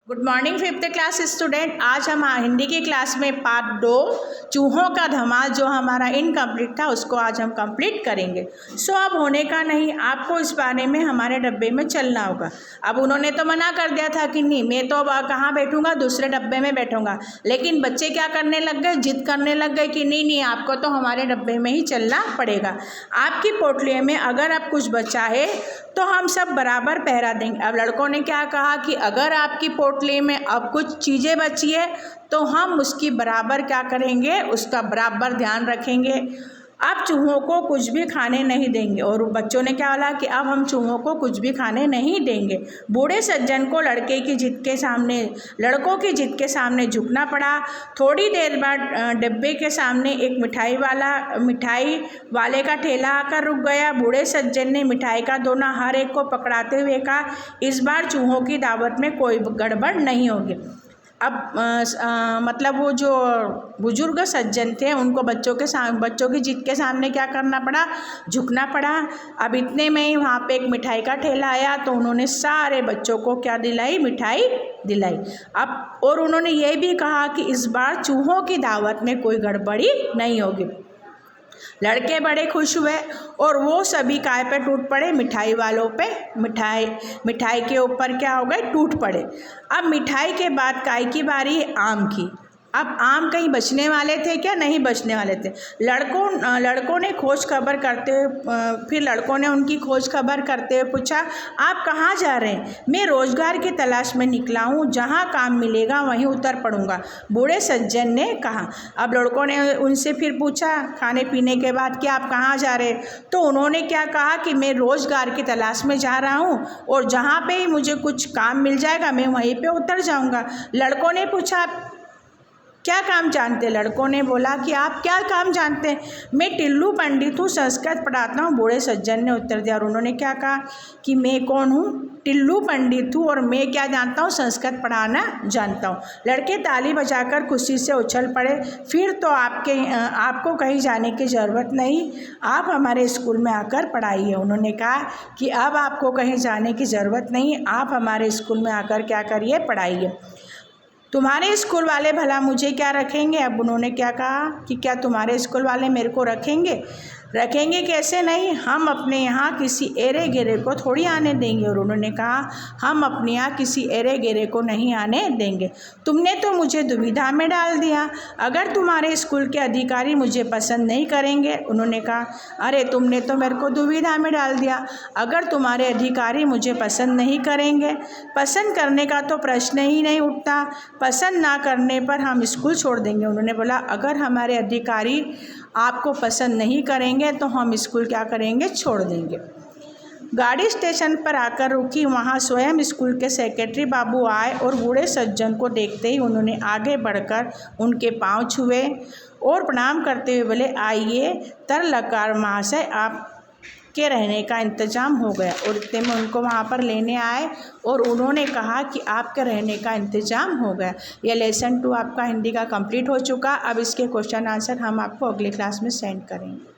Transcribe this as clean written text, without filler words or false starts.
Good morning fifth class student. आज हम हिंदी की क्लास में पार्ट 2 चूहों का धमाल जो हमारा इनकम्प्लीट था उसको आज हम कंप्लीट करेंगे। अब होने का नहीं, आपको इस बारे में हमारे डब्बे में चलना होगा। अब उन्होंने तो मना कर दिया था कि नहीं, मैं तो अब कहाँ बैठूंगा, दूसरे डब्बे में बैठूंगा। लेकिन बच्चे क्या करने लग गए, जिद करने लग गए कि नहीं नहीं, आपको तो हमारे डब्बे में ही चलना पड़ेगा। आपकी पोटली में अगर आप कुछ बचा है तो हम सब बराबर पहरा देंगे। अब लड़कों ने क्या कहा कि अगर आपकी पोटली में अब कुछ चीज़ें बची है तो हम उसकी बराबर क्या करेंगे, उसका बराबर ध्यान रखेंगे। अब चूहों को कुछ भी खाने नहीं देंगे। और बच्चों ने क्या बोला कि अब हम चूहों को कुछ भी खाने नहीं देंगे। बूढ़े सज्जन को लड़कों की जिद के सामने झुकना पड़ा। थोड़ी देर बाद डिब्बे के सामने एक मिठाई वाले का ठेला आकर रुक गया। बूढ़े सज्जन ने मिठाई का दोना हर एक को पकड़ाते हुए कहा, इस बार चूहों की दावत में कोई गड़बड़ नहीं होगी। अब मतलब वो जो बुजुर्ग सज्जन थे उनको बच्चों की जिद के सामने क्या करना पड़ा, झुकना पड़ा। अब इतने में ही वहाँ पे एक मिठाई का ठेला आया तो उन्होंने सारे बच्चों को क्या दिलाई, मिठाई दिलाई। अब और उन्होंने ये भी कहा कि इस बार चूहों की दावत में कोई गड़बड़ी नहीं होगी। लड़के बड़े खुश हुए और वो सभी काय पे टूट पड़े, मिठाई वालों पे। मिठाई के ऊपर क्या हो गए, टूट पड़े। अब मिठाई के बाद काय की बारी, आम की। अब आम कहीं बचने वाले थे क्या, नहीं बचने वाले थे। लड़कों ने खोज खबर करते हुए फिर लड़कों ने उनकी खोज खबर करते हुए पूछा, आप कहाँ जा रहे हैं? मैं रोजगार की तलाश में निकला हूँ, जहाँ काम मिलेगा वहीं उतर पड़ूंगा, बूढ़े सज्जन ने कहा। अब लड़कों ने उनसे फिर पूछा खाने पीने के बाद कि आप कहाँ जा रहे हैं? तो उन्होंने क्या कहा कि मैं रोजगार की तलाश में जा रहा हूँ और जहाँ पे ही मुझे कुछ काम मिल जाएगा मैं वहीं पे उतर जाऊँगा। लड़कों ने पूछा, क्या काम जानते हैं? लड़कों ने बोला कि आप क्या काम जानते हैं? मैं टिल्लू पंडित हूँ, संस्कृत पढ़ाता हूँ, बूढ़े सज्जन ने उत्तर दिया। और उन्होंने क्या कहा कि मैं कौन हूँ, टिल्लू पंडित हूँ और मैं क्या जानता हूँ, संस्कृत पढ़ाना जानता हूँ। लड़के ताली बजाकर खुशी से उछल पड़े। फिर तो आपको कहीं जाने की ज़रूरत नहीं, आप हमारे स्कूल में आकर पढ़ाइए। उन्होंने कहा कि अब आपको कहीं जाने की ज़रूरत नहीं, आप हमारे स्कूल में आकर क्या करिए, पढ़ाइए। तुम्हारे स्कूल वाले भला मुझे क्या रखेंगे? अब उन्होंने क्या कहा कि क्या तुम्हारे स्कूल वाले मेरे को रखेंगे कैसे नहीं, हम अपने यहाँ किसी एरे गेरे को थोड़ी आने देंगे। और उन्होंने कहा, हम अपने यहाँ किसी एरे गेरे को नहीं आने देंगे। तुमने तो मुझे दुविधा में डाल दिया, अगर तुम्हारे स्कूल के अधिकारी मुझे पसंद नहीं करेंगे। उन्होंने कहा, अरे तुमने तो मेरे को दुविधा में डाल दिया, अगर तुम्हारे अधिकारी मुझे पसंद नहीं करेंगे, पसंद करने का तो प्रश्न ही नहीं उठता, पसंद ना करने पर हम स्कूल छोड़ देंगे। उन्होंने बोला, अगर हमारे अधिकारी आपको पसंद नहीं करेंगे तो हम स्कूल क्या करेंगे, छोड़ देंगे। गाड़ी स्टेशन पर आकर रुकी, वहाँ स्वयं स्कूल के सेक्रेटरी बाबू आए और बूढ़े सज्जन को देखते ही उन्होंने आगे बढ़कर उनके पांव छुए और प्रणाम करते हुए बोले, आइए तरलकार महाशय, आप के रहने का इंतज़ाम हो गया। और इतने में उनको वहाँ पर लेने आए और उन्होंने कहा कि आपके रहने का इंतज़ाम हो गया। ये लेसन 2 आपका हिंदी का कंप्लीट हो चुका। अब इसके क्वेश्चन आंसर हम आपको अगले क्लास में सेंड करेंगे।